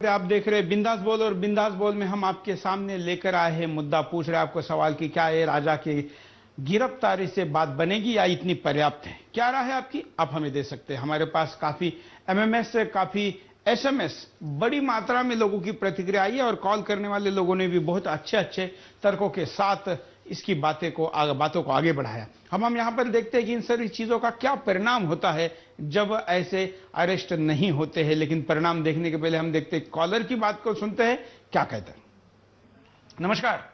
आप देख रहे हैं बिंदास बोल, और बिंदास बोल में हम आपके सामने लेकर आए हैं मुद्दा, पूछ रहे हैं आपको सवाल कि क्या ये राजा की गिरफ्तारी से बात बनेगी या इतनी पर्याप्त है? क्या राय है आपकी? आप हमें दे सकते हैं। हमारे पास काफी एमएमएस, काफी एसएमएस, बड़ी मात्रा में लोगों की प्रतिक्रिया आई है और कॉल करने वाले लोगों ने भी बहुत अच्छे अच्छे तर्कों के साथ इसकी बातों को आगे बढ़ाया। हम यहाँ पर देखते हैं कि इन सारी चीजों का क्या परिणाम होता है जब ऐसे अरेस्ट नहीं होते हैं। लेकिन परिणाम देखने के पहले हम देखते हैं, कॉलर की बात को सुनते हैं, क्या कहते हैं। नमस्कार।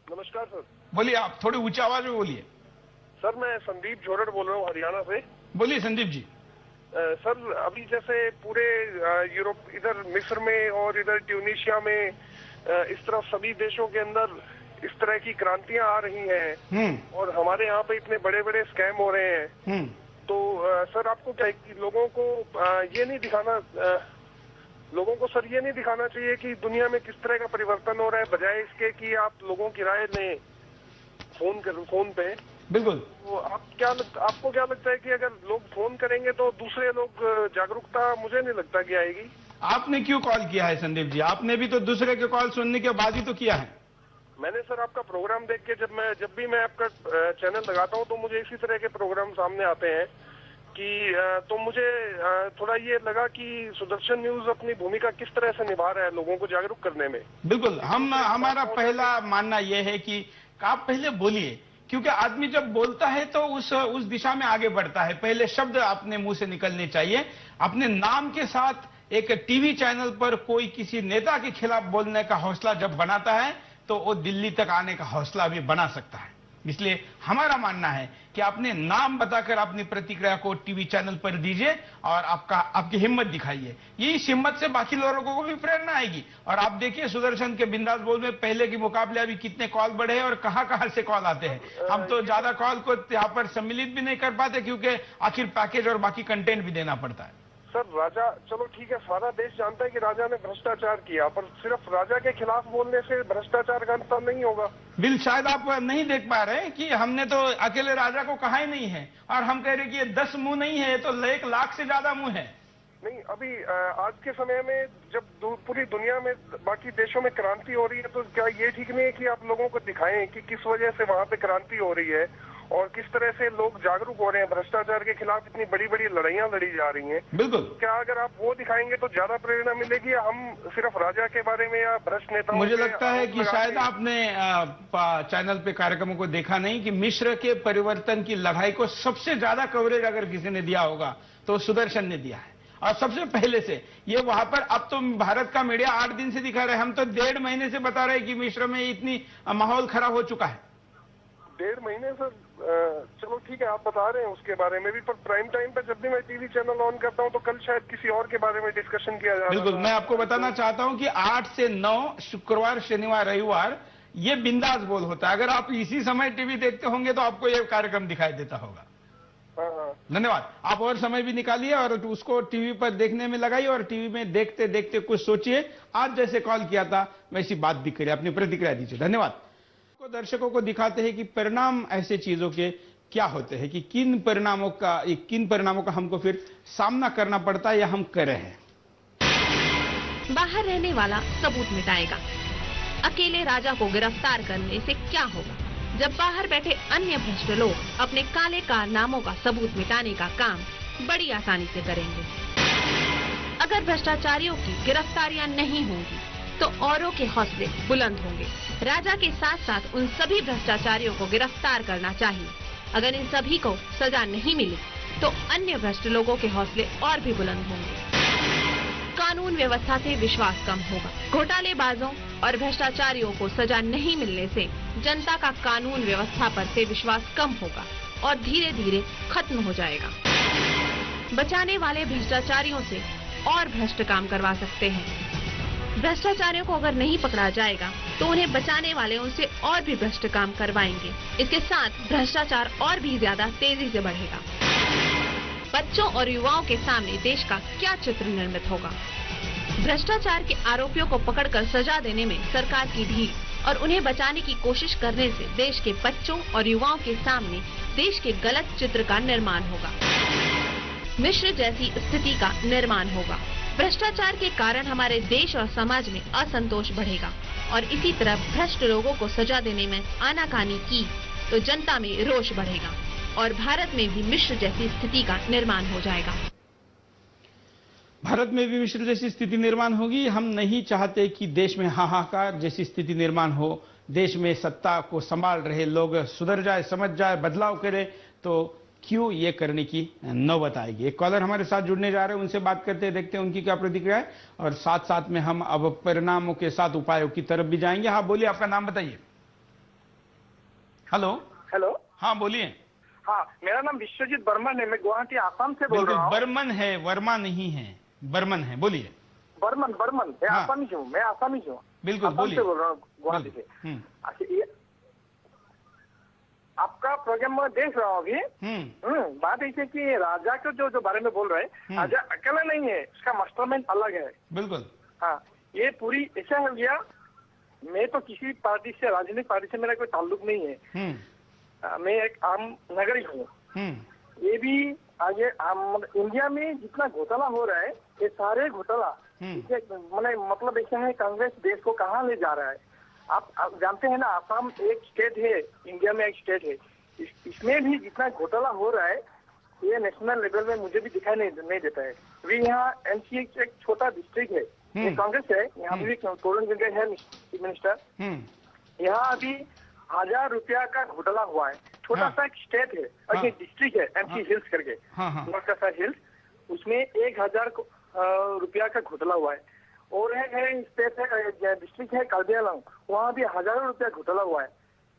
नमस्कार सर। बोलिए, आप थोड़ी ऊंची आवाज में बोलिए। सर मैं संदीप झोरड़ बोल रहा हूँ हरियाणा से। बोलिए संदीप जी। सर अभी जैसे पूरे यूरोप, इधर मिस्र में और इधर ट्यूनीशिया में, इस तरफ सभी देशों के अंदर इस तरह की क्रांतियां आ रही हैं और हमारे यहाँ पे इतने बड़े बड़े स्कैम हो रहे हैं। तो सर आपको क्या लोगों को ये नहीं दिखाना चाहिए कि दुनिया में किस तरह का परिवर्तन हो रहा है, बजाय इसके कि आप लोगों की राय लें फोन पे। बिल्कुल। तो आपको क्या लगता है कि अगर लोग फोन करेंगे तो दूसरे लोग जागरूकता, मुझे नहीं लगता कि आएगी। आपने क्यों कॉल किया है संदीप जी? आपने भी तो दूसरे के कॉल सुनने के बाद ही तो किया है। मैंने सर आपका प्रोग्राम देख के, जब भी मैं आपका चैनल लगाता हूं तो मुझे इसी तरह के प्रोग्राम सामने आते हैं कि तो मुझे थोड़ा ये लगा कि सुदर्शन न्यूज अपनी भूमिका किस तरह से निभा रहा है लोगों को जागरूक करने में। बिल्कुल। हमारा पहला मानना यह है कि आप पहले बोलिए, क्योंकि आदमी जब बोलता है तो उस दिशा में आगे बढ़ता है। पहले शब्द अपने मुंह से निकलने चाहिए। अपने नाम के साथ एक टीवी चैनल पर कोई किसी नेता के खिलाफ बोलने का हौसला जब बनाता है तो वो दिल्ली तक आने का हौसला भी बना सकता है। इसलिए हमारा मानना है कि अपने नाम बताकर अपनी प्रतिक्रिया को टीवी चैनल पर दीजिए और आपकी हिम्मत दिखाइए। ये इस हिम्मत से बाकी लोगों को भी प्रेरणा आएगी। और आप देखिए सुदर्शन के बिंदास बोल में पहले के मुकाबले अभी कितने कॉल बढ़े हैं और कहां से कॉल आते हैं। हम तो ज्यादा कॉल को यहाँ पर सम्मिलित भी नहीं कर पाते, क्योंकि आखिर पैकेज और बाकी कंटेंट भी देना पड़ता है। सर राजा, चलो ठीक है, सारा देश जानता है कि राजा ने भ्रष्टाचार किया, पर सिर्फ राजा के खिलाफ बोलने से भ्रष्टाचार का अंत नहीं होगा। बिल, शायद आप नहीं देख पा रहे कि हमने तो अकेले राजा को कहा ही नहीं है, और हम कह रहे कि ये 10 मुंह नहीं है, तो 1 लाख से ज्यादा मुंह है। नहीं, अभी आज के समय में जब पूरी दुनिया में बाकी देशों में क्रांति हो रही है, तो क्या ये ठीक नहीं है कि आप लोगों को दिखाएं कि किस वजह से वहां पे क्रांति हो रही है और किस तरह से लोग जागरूक हो रहे हैं, भ्रष्टाचार के खिलाफ इतनी बड़ी बड़ी लड़ाइयां लड़ी जा रही हैं। बिल्कुल। क्या अगर आप वो दिखाएंगे तो ज्यादा प्रेरणा मिलेगी, या हम सिर्फ राजा के बारे में या भ्रष्ट नेताओं? मुझे लगता है कि शायद आपने चैनल पे कार्यक्रमों को देखा नहीं कि मिस्र के परिवर्तन की लड़ाई को सबसे ज्यादा कवरेज अगर किसी ने दिया होगा तो सुदर्शन ने दिया है, और सबसे पहले से। ये वहां पर, अब तो भारत का मीडिया 8 दिन से दिखा रहे हैं, हम तो 1.5 महीने से बता रहे हैं कि मिस्र में इतनी माहौल खराब हो चुका है। 1.5 महीने सर, चलो ठीक है, आप बता रहे हैं उसके बारे में भी, पर प्राइम टाइम पे जब भी मैं टीवी चैनल ऑन करता हूं तो कल शायद किसी और के बारे में डिस्कशन किया जा रहा है। बिल्कुल। मैं आपको बताना चाहता हूं कि 8 से 9 शुक्रवार, शनिवार, रविवार ये बिंदास बोल होता है। अगर आप इसी समय टीवी देखते होंगे तो आपको ये कार्यक्रम दिखाई देता होगा। हाँ। धन्यवाद। आप और समय भी निकालिए और उसको टीवी पर देखने में लगाइए, और टीवी में देखते देखते कुछ सोचिए। आज जैसे कॉल किया था वैसी बात भी करिए, अपनी प्रतिक्रिया दीजिए। धन्यवाद। दर्शकों को दिखाते हैं कि परिणाम ऐसे चीजों के क्या होते हैं, कि किन परिणामों का हमको फिर सामना करना पड़ता है या हम कर रहे हैं। बाहर रहने वाला सबूत मिटाएगा। अकेले राजा को गिरफ्तार करने से क्या होगा, जब बाहर बैठे अन्य भ्रष्ट लोग अपने काले कारनामों का सबूत मिटाने का काम बड़ी आसानी से करेंगे। अगर भ्रष्टाचारियों की गिरफ्तारियां नहीं होंगी तो औरों के हौसले बुलंद होंगे। राजा के साथ साथ उन सभी भ्रष्टाचारियों को गिरफ्तार करना चाहिए। अगर इन सभी को सजा नहीं मिली तो अन्य भ्रष्ट लोगों के हौसले और भी बुलंद होंगे। कानून व्यवस्था से विश्वास कम होगा। घोटालेबाजों और भ्रष्टाचारियों को सजा नहीं मिलने से जनता का कानून व्यवस्था पर से विश्वास कम होगा और धीरे धीरे खत्म हो जाएगा। बचाने वाले भ्रष्टाचारियों से और भ्रष्ट काम करवा सकते हैं। भ्रष्टाचारियों को अगर नहीं पकड़ा जाएगा तो उन्हें बचाने वाले उनसे और भी भ्रष्ट काम करवाएंगे। इसके साथ भ्रष्टाचार और भी ज्यादा तेजी से बढ़ेगा। बच्चों और युवाओं के सामने देश का क्या चित्र निर्मित होगा। भ्रष्टाचार के आरोपियों को पकड़कर सजा देने में सरकार की ढील और उन्हें बचाने की कोशिश करने से देश के बच्चों और युवाओं के सामने देश के गलत चित्र का निर्माण होगा। मिस्र जैसी स्थिति का निर्माण होगा। भ्रष्टाचार के कारण हमारे देश और समाज में असंतोष बढ़ेगा और इसी तरह भ्रष्ट लोगों को सजा देने में आनाकानी की तो जनता में रोष बढ़ेगा और भारत में भी मिस्र जैसी स्थिति का निर्माण हो जाएगा। भारत में भी मिस्र जैसी स्थिति निर्माण होगी। हम नहीं चाहते कि देश में हाहाकार जैसी स्थिति निर्माण हो। देश में सत्ता को संभाल रहे लोग सुधर जाए, समझ जाए, बदलाव करे तो क्यों ये करने की नौबत आएगी। एक कॉलर हमारे साथ जुड़ने जा रहे हैं, उनसे बात करते हैं, देखते हैं उनकी क्या प्रतिक्रिया है और साथ साथ में हम अब परिणामों के साथ उपायों की तरफ भी जाएंगे। हाँ बोलिए, आपका नाम बताइए। हेलो हेलो, हाँ बोलिए। हाँ, मेरा नाम विश्वजीत बर्मन है, मैं गुवाहाटी आसाम से बोल रहा हूँ। बर्मन है, वर्मा नहीं है, बर्मन है, बोलिए। बर्मन मैं हाँ। आसामी हूँ, मैं आसामी हूँ। बिल्कुल बोलिए। से बोल रहा हूँ, गुवाहाटी से। अच्छा, ये आपका प्रोग्राम में देख रहा हूँ अभी। बात ऐसी कि राजा को जो बारे में बोल रहे हैं, राजा अकेला नहीं है, उसका मास्टरमाइंड अलग है। बिल्कुल। हाँ, ये पूरी ऐसा हो गया। मैं तो किसी पार्टी से, राजनीतिक पार्टी से मेरा कोई ताल्लुक नहीं है। मैं एक आम नागरिक हूँ। ये भी आगे इंडिया में जितना घोटाला हो रहा है, ये सारे घोटाला मतलब ऐसा है, कांग्रेस देश को कहाँ ले जा रहा है। आप जानते हैं ना, आसाम एक स्टेट है, इंडिया में एक स्टेट है। इसमें भी जितना घोटाला हो रहा है, ये नेशनल लेवल में मुझे भी दिखाई नहीं देता है। अभी यहाँ एनसी एक छोटा डिस्ट्रिक्ट है, ये कांग्रेस है, यहाँ भी तोरण जगह है मिनिस्टर। यहाँ अभी 1000 रुपया का घोटाला हुआ है। छोटा सा एक स्टेट है और ये डिस्ट्रिक्ट है, एमसी हिल्स करके, नॉर्थ कासा हिल्स, उसमें 1000 रुपया का घोटाला हुआ है। और है स्टेट है, डिस्ट्रिक्ट है कार्बी आंगलॉन्ग, वहाँ भी हजारों रुपया घोटाला हुआ है।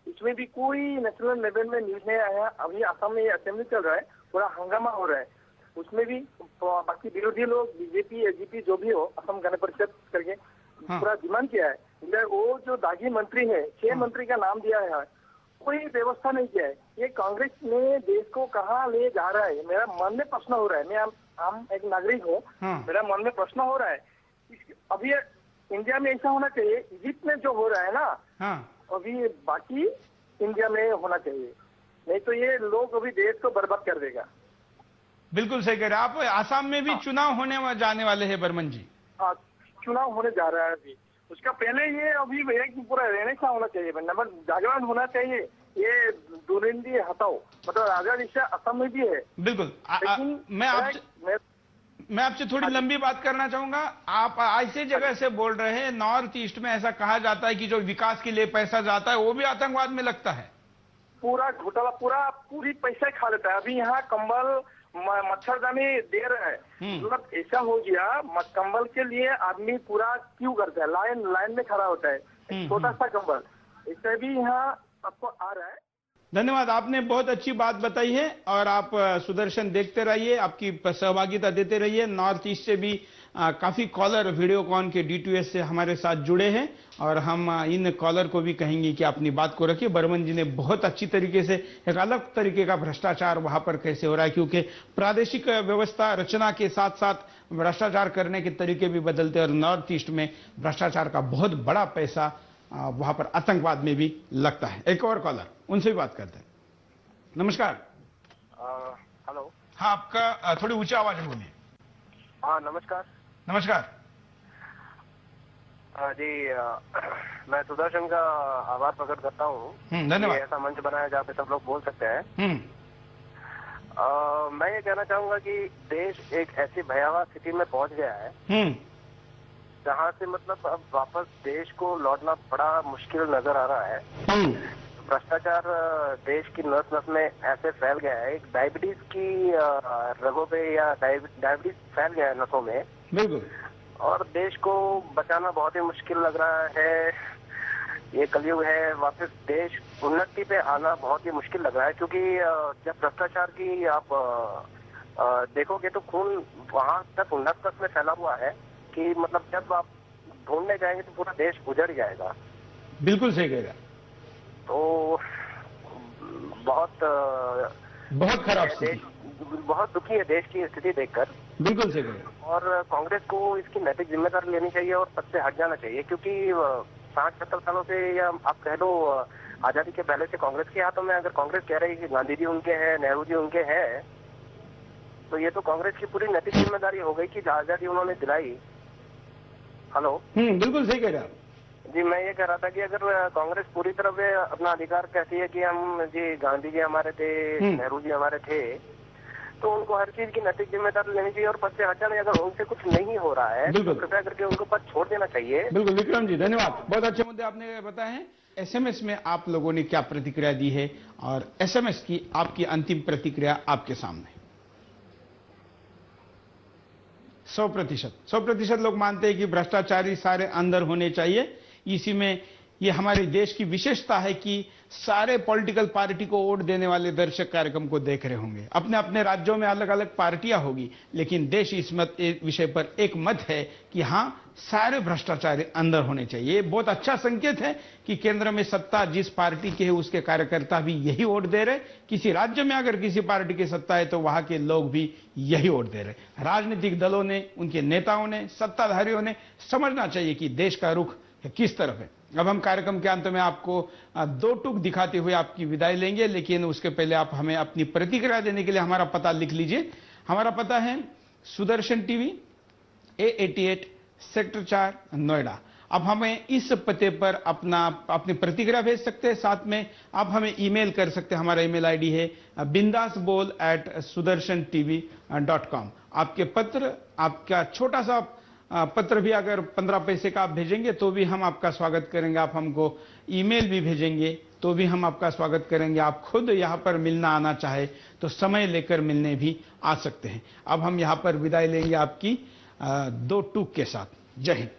इसमें भी कोई नेशनल लेवल में न्यूज नहीं आया। अभी असम में असेंबली चल रहा है, पूरा हंगामा हो रहा है। उसमें भी बाकी विरोधी लोग, बीजेपी एजीपी जो भी हो, असम गण परिषद करके पूरा डिमांड किया है। वो जो दागी मंत्री है, 6 मंत्री का नाम दिया है, कोई व्यवस्था नहीं किया है। ये कांग्रेस ने देश को कहाँ ले जा रहा है, मेरा मन में प्रश्न हो रहा है। मैं आम एक नागरिक हूँ, मेरा मन में प्रश्न हो रहा है। अभी इंडिया में ऐसा होना चाहिए, इजिप्ट में जो हो रहा है ना, अभी बाकी इंडिया में होना चाहिए, नहीं तो ये लोग अभी देश को बर्बाद कर देगा। बिल्कुल सही कह रहे हैं आप। आसाम में भी चुनाव होने जाने वाले हैं बर्मन जी। हाँ, चुनाव होने जा रहा है अभी। उसका पहले ये अभी एक पूरा रेनेसा होना चाहिए, नंबर जागरण होना चाहिए। ये दुरिंदी हटाओ, मतलब राजा दिशा असम में भी है। बिल्कुल। मैं आपसे थोड़ी लंबी बात करना चाहूंगा। आप ऐसे जगह से बोल रहे हैं, नॉर्थ ईस्ट में ऐसा कहा जाता है कि जो विकास के लिए पैसा जाता है वो भी आतंकवाद में लगता है। पूरा घोटाला पूरी पैसा खा लेता है। अभी यहाँ कंबल मच्छरदानी दे रहे हैं, मतलब ऐसा हो गया, कंबल के लिए आदमी पूरा क्यों करता है, लाइन में खड़ा होता है, छोटा सा कंबल, ऐसा भी यहाँ आपको आ रहा है। धन्यवाद, आपने बहुत अच्छी बात बताई है और आप सुदर्शन देखते रहिए, आपकी सहभागिता देते रहिए। नॉर्थ ईस्ट से भी काफी कॉलर वीडियोकॉन के D2S से हमारे साथ जुड़े हैं और हम इन कॉलर को भी कहेंगे कि अपनी बात को रखिए। बर्मन जी ने बहुत अच्छी तरीके से एक अलग तरीके का भ्रष्टाचार वहां पर कैसे हो रहा है, क्योंकि प्रादेशिक व्यवस्था रचना के साथ साथ भ्रष्टाचार करने के तरीके भी बदलते हैं और नॉर्थ ईस्ट में भ्रष्टाचार का बहुत बड़ा पैसा वहां पर आतंकवाद में भी लगता है। एक और कॉलर, उनसे भी बात करते हैं। नमस्कार। हेलो। हाँ, आपका थोड़ी ऊंची आवाज में बोलिए। हाँ, नमस्कार। नमस्कार जी, मैं सुदर्शन का आभार प्रकट करता हूँ। धन्यवाद। ऐसा मंच बनाया जहाँ पे सब लोग बोल सकते हैं। मैं ये कहना चाहूंगा कि देश एक ऐसी भयावह स्थिति में पहुंच गया है जहाँ से मतलब अब वापस देश को लौटना बड़ा मुश्किल नजर आ रहा है। भ्रष्टाचार देश की नस नस में ऐसे फैल गया है, एक डायबिटीज की रगों पे या डायबिटीज फैल गया है नसों में। बिल्कुल। और देश को बचाना बहुत ही मुश्किल लग रहा है। ये कलयुग है, वापस देश उन्नति पे आना बहुत ही मुश्किल लग रहा है, क्योंकि जब भ्रष्टाचार की आप देखोगे तो खून वहां तक नस नस में फैला हुआ है कि मतलब जब आप ढूंढने जाएंगे तो पूरा देश उजड़ जाएगा। बिल्कुल सही कहेगा। तो बहुत खराब स्थिति, बहुत दुखी है देश की स्थिति देखकर। बिल्कुल सही कहेगा। और कांग्रेस को इसकी नैतिक जिम्मेदारी लेनी चाहिए और पद से हट जाना चाहिए, क्योंकि 60-70 सालों से या आप कह लो आजादी के पहले से कांग्रेस के हाथों में, अगर कांग्रेस कह रही है कि गांधी जी उनके हैं, नेहरू जी उनके हैं, तो ये तो कांग्रेस की पूरी नैतिक जिम्मेदारी हो गई कि आजादी उन्होंने दिलाई। हेलो। बिल्कुल सही कह रहे आप जी। मैं ये कह रहा था कि अगर कांग्रेस पूरी तरह से अपना अधिकार कहती है कि हम जी गांधी जी हमारे थे, नेहरू जी हमारे थे, तो उनको हर चीज की नैतिक जिम्मेदारी लेनी चाहिए और पद से हटाने, अगर उनसे कुछ नहीं हो रहा है तो कृपया करके उनको पद छोड़ देना चाहिए। बिल्कुल विक्रम जी, धन्यवाद। बहुत अच्छे मुद्दे आपने बताए हैं। एसएमएस में आप लोगों ने क्या प्रतिक्रिया दी है और एसएमएस की आपकी अंतिम प्रतिक्रिया आपके सामने। 100% लोग मानते हैं कि भ्रष्टाचारी सारे अंदर होने चाहिए। इसी में ये हमारे देश की विशेषता है कि सारे पॉलिटिकल पार्टी को वोट देने वाले दर्शक कार्यक्रम को देख रहे होंगे। अपने अपने राज्यों में अलग अलग पार्टियां होगी, लेकिन देश इस विषय पर एक मत है कि हां, सारे भ्रष्टाचारी अंदर होने चाहिए। ये बहुत अच्छा संकेत है कि केंद्र में सत्ता जिस पार्टी की है उसके कार्यकर्ता भी यही वोट दे रहे। किसी राज्य में अगर किसी पार्टी की सत्ता है तो वहां के लोग भी यही वोट दे रहे। राजनीतिक दलों ने, उनके नेताओं ने, सत्ताधारियों ने समझना चाहिए कि देश का रुख किस तरफ है। अब हम कार्यक्रम के अंत में आपको 2 टूक दिखाते हुए आपकी विदाई लेंगे, लेकिन उसके पहले आप हमें अपनी प्रतिक्रिया देने के लिए हमारा पता लिख लीजिए। हमारा पता है Sudarshan TV, A88 sector 4 Noida. अब हमें इस पते पर अपनी प्रतिक्रिया भेज सकते हैं। साथ में आप हमें ईमेल कर सकते हैं। हमारा ईमेल आईडी है bindasbol@sudarshan.tv.com। आपके पत्र, आपका छोटा सा पत्र भी अगर 15 पैसे का आप भेजेंगे तो भी हम आपका स्वागत करेंगे। आप हमको ईमेल भी भेजेंगे तो भी हम आपका स्वागत करेंगे। आप खुद यहाँ पर मिलना आना चाहे तो समय लेकर मिलने भी आ सकते हैं। अब हम यहाँ पर विदाई लेंगे आपकी 2 टूक के साथ। जय हिंद।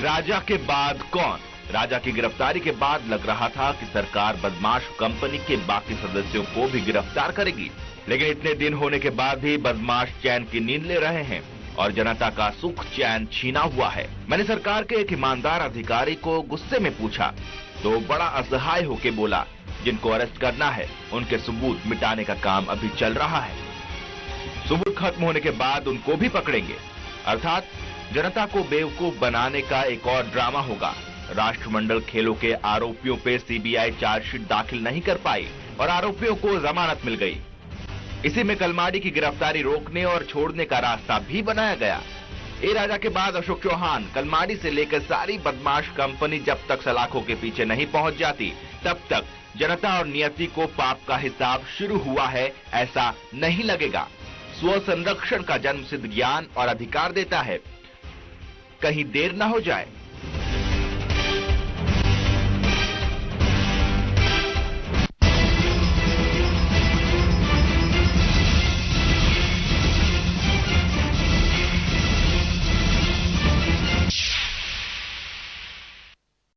राजा के बाद कौन? राजा की गिरफ्तारी के बाद लग रहा था कि सरकार बदमाश कंपनी के बाकी सदस्यों को भी गिरफ्तार करेगी, लेकिन इतने दिन होने के बाद भी बदमाश चैन की नींद ले रहे हैं और जनता का सुख चैन छीना हुआ है। मैंने सरकार के एक ईमानदार अधिकारी को गुस्से में पूछा तो बड़ा असहाय होकर बोला, जिनको अरेस्ट करना है उनके सबूत मिटाने का काम अभी चल रहा है। सबूत खत्म होने के बाद उनको भी पकड़ेंगे। अर्थात जनता को बेवकूफ बनाने का एक और ड्रामा होगा। राष्ट्रमंडल खेलों के आरोपियों पे सीबीआई चार्जशीट दाखिल नहीं कर पाई और आरोपियों को जमानत मिल गई। इसी में कलमाडी की गिरफ्तारी रोकने और छोड़ने का रास्ता भी बनाया गया। ए राजा के बाद अशोक चौहान, कलमाडी से लेकर सारी बदमाश कंपनी जब तक सलाखों के पीछे नहीं पहुंच जाती तब तक जनता और नियति को पाप का हिसाब शुरू हुआ है ऐसा नहीं लगेगा। स्व संरक्षण का जन्मसिद्ध ज्ञान और अधिकार देता है, कहीं देर न हो जाए।